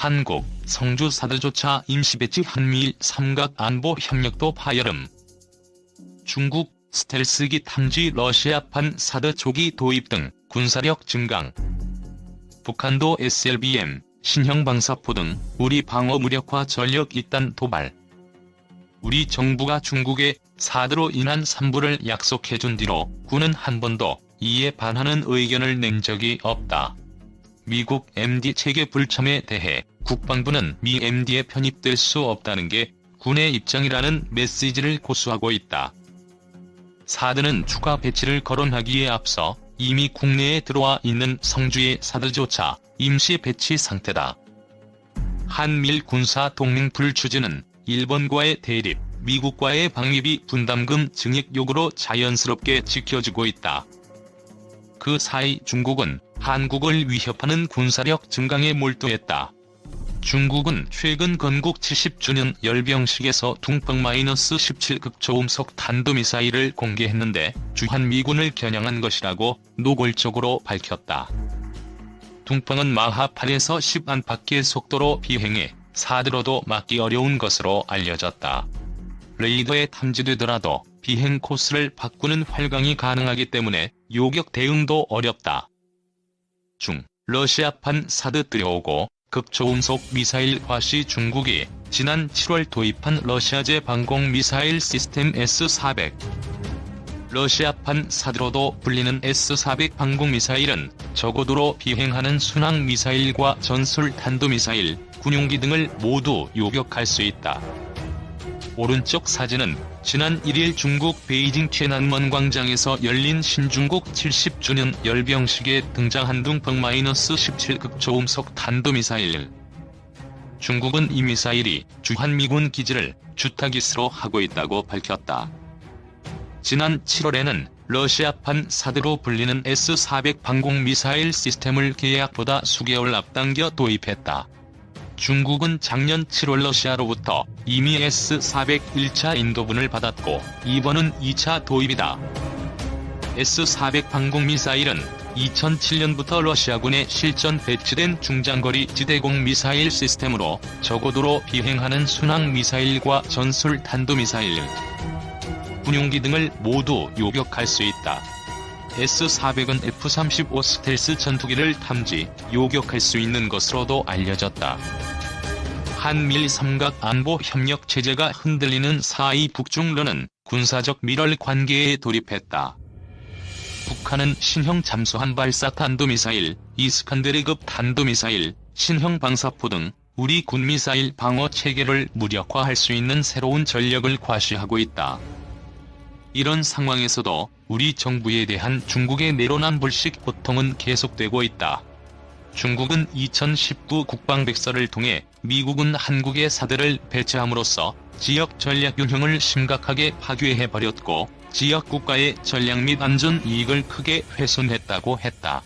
한국, 성주 사드조차 임시배치 한미일 삼각안보 협력도 파열음. 중국, 스텔스기 탐지 러시아판 사드 조기 도입 등 군사력 증강. 북한도 SLBM, 신형 방사포 등 우리 방어 무력화 전력 이단 도발. 우리 정부가 중국에 사드로 인한 산불을 약속해준 뒤로 군은 한 번도 이에 반하는 의견을 낸 적이 없다. 미국 MD 체계 불참에 대해 국방부는 미 MD에 편입될 수 없다는 게 군의 입장이라는 메시지를 고수하고 있다. 사드는 추가 배치를 거론하기에 앞서 이미 국내에 들어와 있는 성주의 사드조차 임시 배치 상태다. 한미일 군사 동맹 불추진은 일본과의 대립, 미국과의 방위비 분담금 증액 요구로 자연스럽게 지켜지고 있다. 그 사이 중국은 한국을 위협하는 군사력 증강에 몰두했다. 중국은 최근 건국 70주년 열병식에서 둥펑-17 극초음속 탄도미사일을 공개했는데 주한미군을 겨냥한 것이라고 노골적으로 밝혔다. 둥펑은 마하 8에서 10 안팎의 속도로 비행해 사드로도 막기 어려운 것으로 알려졌다. 레이더에 탐지되더라도 비행 코스를 바꾸는 활강이 가능하기 때문에 요격 대응도 어렵다. 중, 러시아판 사드 들여오고 극초음속 미사일화 시 중국이 지난 7월 도입한 러시아제 방공미사일 시스템 S-400. 러시아판 사드로도 불리는 S-400 방공미사일은 저고도로 비행하는 순항미사일과 전술 탄도미사일, 군용기 등을 모두 요격할 수 있다. 오른쪽 사진은 지난 1일 중국 베이징 티안안men 광장에서 열린 신중국 70주년 열병식에 등장한 둥펑-17 극초음속 탄도미사일. 중국은 이 미사일이 주한미군 기지를 주타깃으로 하고 있다고 밝혔다. 지난 7월에는 러시아판 사드로 불리는 S-400 방공미사일 시스템을 계약보다 수개월 앞당겨 도입했다. 중국은 작년 7월 러시아로부터 이미 S-400 1차 인도분을 받았고 이번은 2차 도입이다. S-400 방공미사일은 2007년부터 러시아군에 실전 배치된 중장거리 지대공 미사일 시스템으로 저고도로 비행하는 순항미사일과 전술 탄도미사일, 군용기 등을 모두 요격할 수 있다. S-400은 F-35 스텔스 전투기를 탐지, 요격할 수 있는 것으로도 알려졌다. 한미일 삼각안보 협력 체제가 흔들리는 사이 북중러는 군사적 밀월 관계에 돌입했다. 북한은 신형 잠수함 발사 탄도미사일, 이스칸데르급 탄도미사일, 신형 방사포 등 우리 군미사일 방어 체계를 무력화할 수 있는 새로운 전력을 과시하고 있다. 이런 상황에서도 우리 정부에 대한 중국의 내로남불식 고통은 계속되고 있다. 중국은 2019 국방백서를 통해 미국은 한국의 사드를 배치함으로써 지역 전략 균형을 심각하게 파괴해버렸고 지역 국가의 전략 및 안전 이익을 크게 훼손했다고 했다.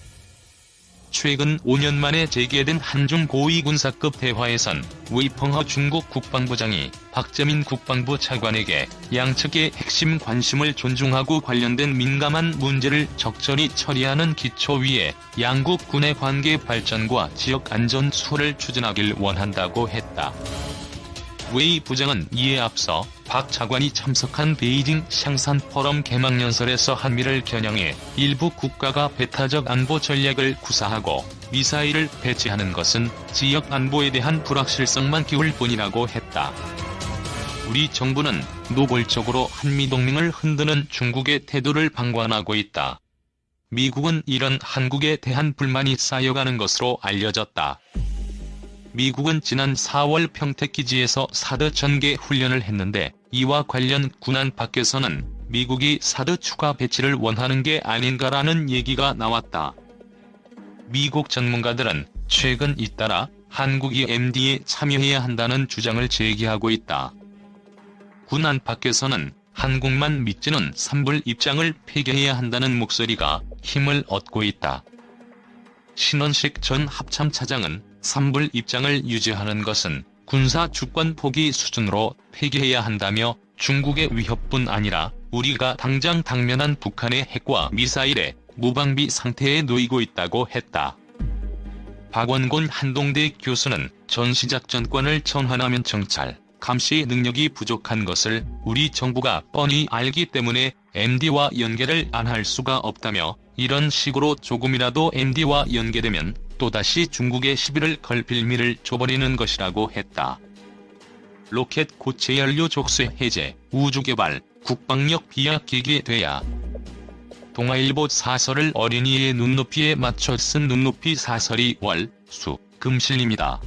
최근 5년 만에 재개된 한중 고위군사급 대화에선 웨이펑허 중국 국방부장이 박재민 국방부 차관에게 양측의 핵심 관심을 존중하고 관련된 민감한 문제를 적절히 처리하는 기초 위에 양국 군의 관계 발전과 지역 안전 수호를 추진하길 원한다고 했다. 웨이 부장은 이에 앞서 박 차관이 참석한 베이징 샹산 포럼 개막연설에서 한미를 겨냥해 일부 국가가 배타적 안보 전략을 구사하고 미사일을 배치하는 것은 지역 안보에 대한 불확실성만 키울 뿐이라고 했다. 우리 정부는 노골적으로 한미동맹을 흔드는 중국의 태도를 방관하고 있다. 미국은 이런 한국에 대한 불만이 쌓여가는 것으로 알려졌다. 미국은 지난 4월 평택기지에서 사드 전개 훈련을 했는데 이와 관련 군안 밖에서는 미국이 사드 추가 배치를 원하는 게 아닌가라는 얘기가 나왔다. 미국 전문가들은 최근 잇따라 한국이 MD에 참여해야 한다는 주장을 제기하고 있다. 군안 밖에서는 한국만 믿지는 산불 입장을 폐기해야 한다는 목소리가 힘을 얻고 있다. 신원식 전 합참차장은 산불 입장을 유지하는 것은 군사 주권 포기 수준으로 폐기해야 한다며 중국의 위협뿐 아니라 우리가 당장 당면한 북한의 핵과 미사일에 무방비 상태에 놓이고 있다고 했다. 박원곤 한동대 교수는 전시작전권을 전환하면 정찰, 감시 능력이 부족한 것을 우리 정부가 뻔히 알기 때문에 MD와 연계를 안 할 수가 없다며, 이런 식으로 조금이라도 MD와 연계되면 또다시 중국의 시비를 걸 빌미를 줘버리는 것이라고 했다. 로켓 고체 연료 족쇄 해제, 우주개발, 국방력 비약기기 돼야. 동아일보 사설을 어린이의 눈높이에 맞춰 쓴 눈높이 사설이 월, 수, 금 실립니다.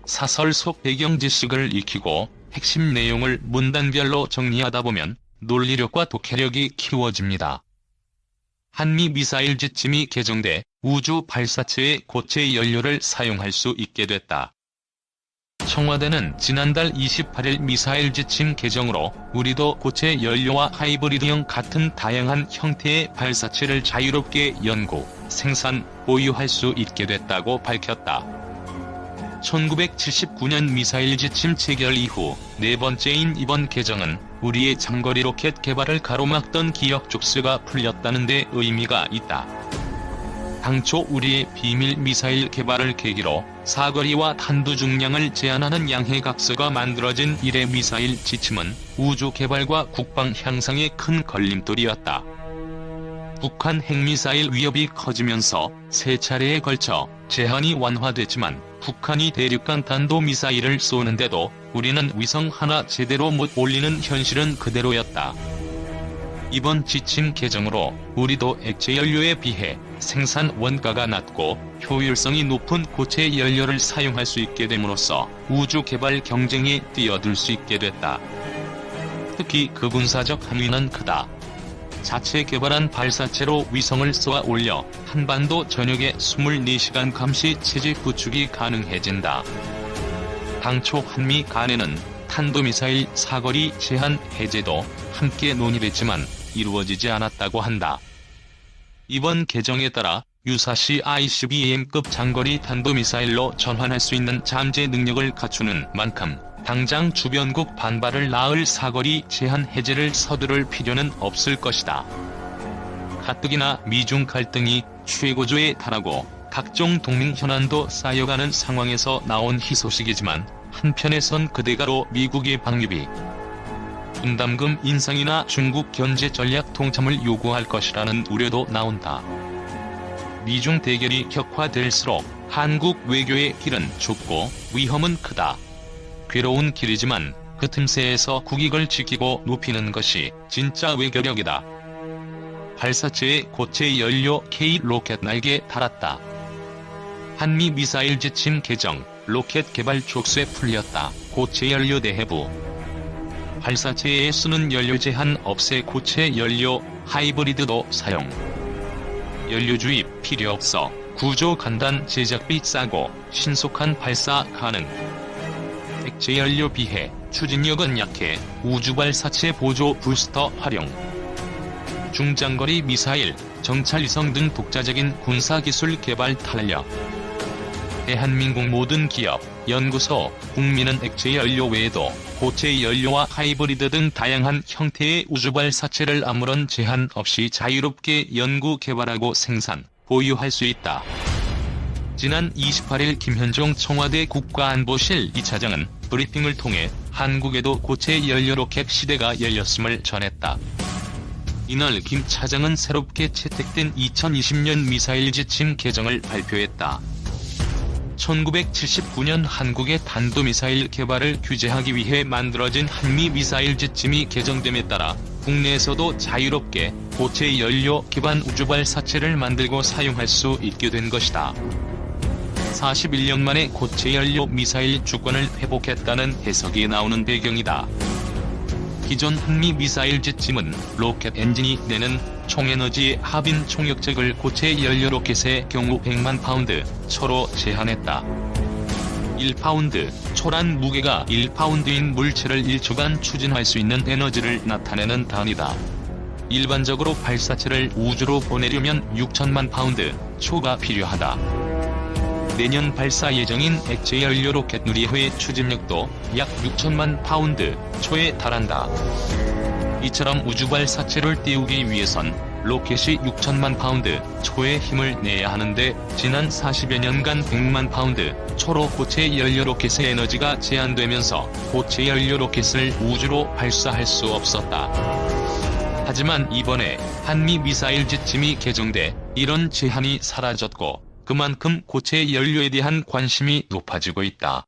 사설 속 배경 지식을 익히고 핵심 내용을 문단별로 정리하다 보면 논리력과 독해력이 키워집니다. 한미 미사일 지침이 개정돼 우주 발사체의 고체 연료를 사용할 수 있게 됐다. 청와대는 지난달 28일 미사일 지침 개정으로 우리도 고체 연료와 하이브리드형 같은 다양한 형태의 발사체를 자유롭게 연구, 생산, 보유할 수 있게 됐다고 밝혔다. 1979년 미사일 지침 체결 이후 네 번째인 이번 개정은 우리의 장거리 로켓 개발을 가로막던 기억 족쇄가 풀렸다는 데 의미가 있다. 당초 우리의 비밀 미사일 개발을 계기로 사거리와 탄두 중량을 제한하는 양해각서가 만들어진 이래 미사일 지침은 우주 개발과 국방 향상에 큰 걸림돌이었다. 북한 핵미사일 위협이 커지면서 세 차례에 걸쳐 제한이 완화됐지만 북한이 대륙간 탄도미사일을 쏘는데도 우리는 위성 하나 제대로 못 올리는 현실은 그대로였다. 이번 지침 개정으로 우리도 액체 연료에 비해 생산 원가가 낮고 효율성이 높은 고체 연료를 사용할 수 있게 됨으로써 우주 개발 경쟁에 뛰어들 수 있게 됐다. 특히 그 군사적 함의는 크다. 자체 개발한 발사체로 위성을 쏘아 올려 한반도 전역에 24시간 감시 체제 구축이 가능해진다. 당초 한미 간에는 탄도미사일 사거리 제한 해제도 함께 논의됐지만 이루어지지 않았다고 한다. 이번 개정에 따라 유사시 ICBM급 장거리 탄도미사일로 전환할 수 있는 잠재 능력을 갖추는 만큼 당장 주변국 반발을 낳을 사거리 제한 해제를 서두를 필요는 없을 것이다. 가뜩이나 미중 갈등이 최고조에 달하고 각종 동맹 현안도 쌓여가는 상황에서 나온 희소식이지만 한편에선 그대가로 미국의 방위비 분담금 인상이나 중국 견제 전략 통참을 요구할 것이라는 우려도 나온다. 미중 대결이 격화될수록 한국 외교의 길은 좁고 위험은 크다. 괴로운 길이지만 그 틈새에서 국익을 지키고 높이는 것이 진짜 외교력이다. 발사체의 고체 연료 K 로켓 날개 달았다. 한미 미사일 지침 개정, 로켓 개발 족쇄 풀렸다. 고체 연료 내해부. 발사체에 쓰는 연료 제한 없애 고체 연료, 하이브리드도 사용. 연료 주입 필요 없어. 구조 간단, 제작비 싸고 신속한 발사 가능. 액체 연료 비해 추진력은 약해. 우주 발사체 보조 부스터 활용. 중장거리 미사일, 정찰위성 등 독자적인 군사기술 개발 탄력. 대한민국 모든 기업, 연구소, 국민은 액체 연료 외에도 고체 연료와 하이브리드 등 다양한 형태의 우주발사체를 아무런 제한 없이 자유롭게 연구 개발하고 생산, 보유할 수 있다. 지난 28일 김현종 청와대 국가안보실 2차장은 브리핑을 통해 한국에도 고체 연료 로켓 시대가 열렸음을 전했다. 이날 김 차장은 새롭게 채택된 2020년 미사일 지침 개정을 발표했다. 1979년 한국의 탄도미사일 개발을 규제하기 위해 만들어진 한미 미사일 지침이 개정됨에 따라 국내에서도 자유롭게 고체 연료 기반 우주발사체를 만들고 사용할 수 있게 된 것이다. 41년 만에 고체 연료 미사일 주권을 회복했다는 해석이 나오는 배경이다. 기존 한미 미사일 지침은 로켓 엔진이 내는 총에너지의 합인 총력적을 고체 연료 로켓의 경우 100만 파운드 초로 제한했다. 1파운드 초란 무게가 1파운드인 물체를 1초간 추진할 수 있는 에너지를 나타내는 단위다. 일반적으로 발사체를 우주로 보내려면 6천만 파운드 초가 필요하다. 내년 발사 예정인 액체 연료 로켓 누리호의 추진력도 약 6천만 파운드 초에 달한다. 이처럼 우주 발사체를 띄우기 위해선 로켓이 6천만 파운드 초의 힘을 내야 하는데 지난 40여 년간 100만 파운드 초로 고체 연료 로켓의 에너지가 제한되면서 고체 연료 로켓을 우주로 발사할 수 없었다. 하지만 이번에 한미 미사일 지침이 개정돼 이런 제한이 사라졌고 그만큼 고체 연료에 대한 관심이 높아지고 있다.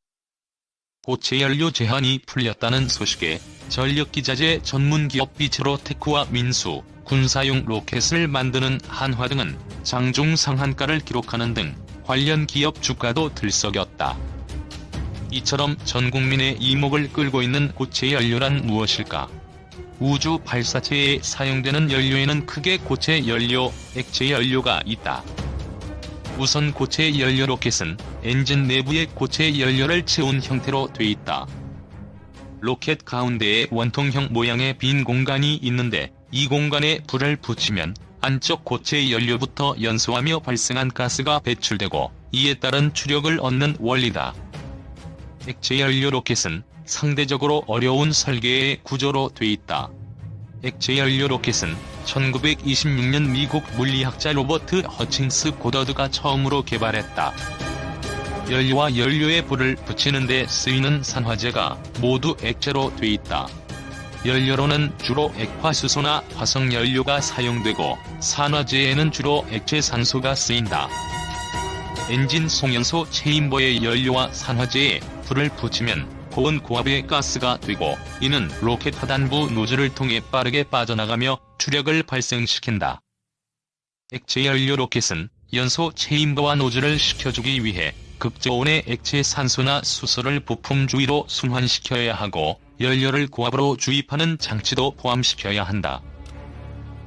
고체 연료 제한이 풀렸다는 소식에 전력기자재 전문기업 비츠로테크와 민수, 군사용 로켓을 만드는 한화 등은 장중 상한가를 기록하는 등 관련 기업 주가도 들썩였다. 이처럼 전 국민의 이목을 끌고 있는 고체 연료란 무엇일까? 우주 발사체에 사용되는 연료에는 크게 고체 연료, 액체 연료가 있다. 우선 고체 연료 로켓은 엔진 내부에 고체 연료를 채운 형태로 돼 있다. 로켓 가운데에 원통형 모양의 빈 공간이 있는데 이 공간에 불을 붙이면 안쪽 고체 연료부터 연소하며 발생한 가스가 배출되고 이에 따른 추력을 얻는 원리다. 액체 연료 로켓은 상대적으로 어려운 설계의 구조로 돼 있다. 액체 연료 로켓은 1926년 미국 물리학자 로버트 허칭스 고더드가 처음으로 개발했다. 연료와 연료에 불을 붙이는 데 쓰이는 산화제가 모두 액체로 돼 있다. 연료로는 주로 액화수소나 화석연료가 사용되고 산화제에는 주로 액체 산소가 쓰인다. 엔진 송연소 체인버의 연료와 산화제에 불을 붙이면 고온 고압의 가스가 되고 이는 로켓 하단부 노즐을 통해 빠르게 빠져나가며 추력을 발생시킨다. 액체 연료 로켓은 연소 체인버와 노즐을 식혀주기 위해 극저온의 액체 산소나 수소를 부품 주위로 순환시켜야 하고 연료를 고압으로 주입하는 장치도 포함시켜야 한다.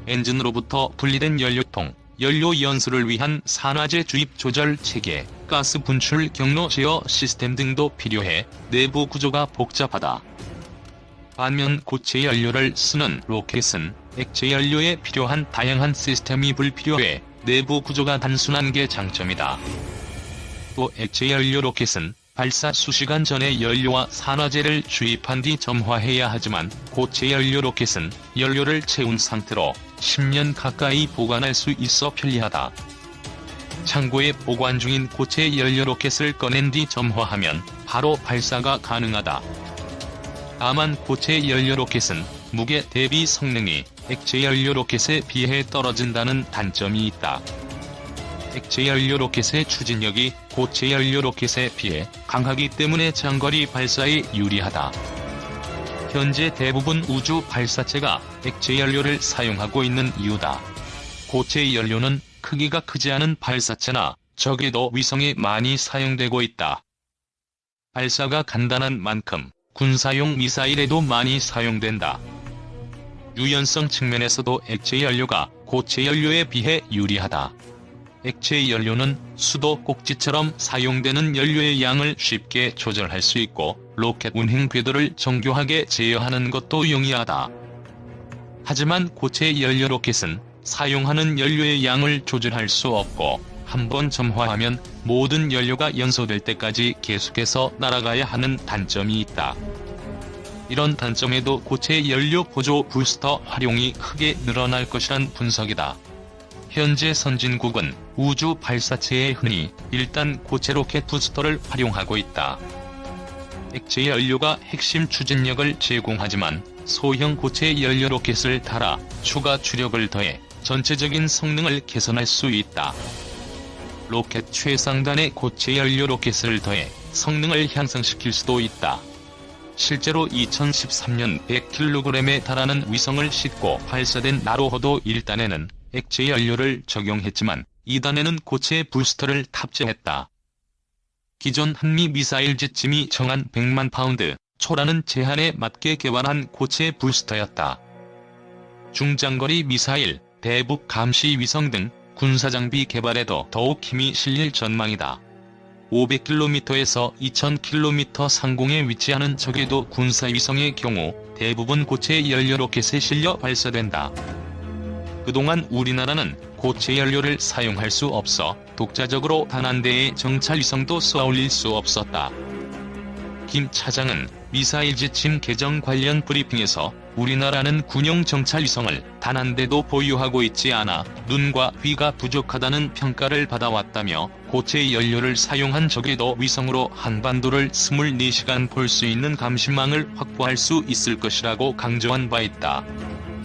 엔진으로부터 분리된 연료통, 연료 연소를 위한 산화제 주입 조절 체계, 가스 분출 경로 제어 시스템 등도 필요해 내부 구조가 복잡하다. 반면 고체 연료를 쓰는 로켓은 액체 연료에 필요한 다양한 시스템이 불필요해 내부 구조가 단순한 게 장점이다. 또 액체 연료 로켓은 발사 수시간 전에 연료와 산화제를 주입한 뒤 점화해야 하지만 고체 연료 로켓은 연료를 채운 상태로 10년 가까이 보관할 수 있어 편리하다. 창고에 보관 중인 고체 연료 로켓을 꺼낸 뒤 점화하면 바로 발사가 가능하다. 다만 고체 연료 로켓은 무게 대비 성능이 액체 연료 로켓에 비해 떨어진다는 단점이 있다. 액체 연료 로켓의 추진력이 고체 연료 로켓에 비해 강하기 때문에 장거리 발사에 유리하다. 현재 대부분 우주 발사체가 액체 연료를 사용하고 있는 이유다. 고체 연료는 크기가 크지 않은 발사체나 적외도 위성에 많이 사용되고 있다. 발사가 간단한 만큼 군사용 미사일에도 많이 사용된다. 유연성 측면에서도 액체 연료가 고체 연료에 비해 유리하다. 액체 연료는 수도 꼭지처럼 사용되는 연료의 양을 쉽게 조절할 수 있고 로켓 운행 궤도를 정교하게 제어하는 것도 용이하다. 하지만 고체 연료 로켓은 사용하는 연료의 양을 조절할 수 없고 한번 점화하면 모든 연료가 연소될 때까지 계속해서 날아가야 하는 단점이 있다. 이런 단점에도 고체 연료 보조 부스터 활용이 크게 늘어날 것이란 분석이다. 현재 선진국은 우주 발사체에 흔히 일단 고체 로켓 부스터를 활용하고 있다. 액체 연료가 핵심 추진력을 제공하지만 소형 고체 연료 로켓을 달아 추가 추력을 더해 전체적인 성능을 개선할 수 있다. 로켓 최상단의 고체 연료 로켓을 더해 성능을 향상시킬 수도 있다. 실제로 2013년 100kg에 달하는 위성을 싣고 발사된 나로호도 1단에는 액체 연료를 적용했지만 2단에는 고체 부스터를 탑재했다. 기존 한미 미사일 지침이 정한 100만 파운드 초라는 제한에 맞게 개발한 고체 부스터였다. 중장거리 미사일, 대북 감시 위성 등 군사장비 개발에도 더욱 힘이 실릴 전망이다. 500km에서 2000km 상공에 위치하는 적외도 군사위성의 경우 대부분 고체 연료 로켓에 실려 발사된다. 그동안 우리나라는 고체 연료를 사용할 수 없어 독자적으로 단 한 대의 정찰 위성도 쏘아올릴 수 없었다. 김 차장은 미사일 지침 개정 관련 브리핑에서 우리나라는 군용 정찰 위성을 단 한 대도 보유하고 있지 않아 눈과 귀가 부족하다는 평가를 받아왔다며 고체 연료를 사용한 적에도 위성으로 한반도를 24시간 볼 수 있는 감시망을 확보할 수 있을 것이라고 강조한 바 있다.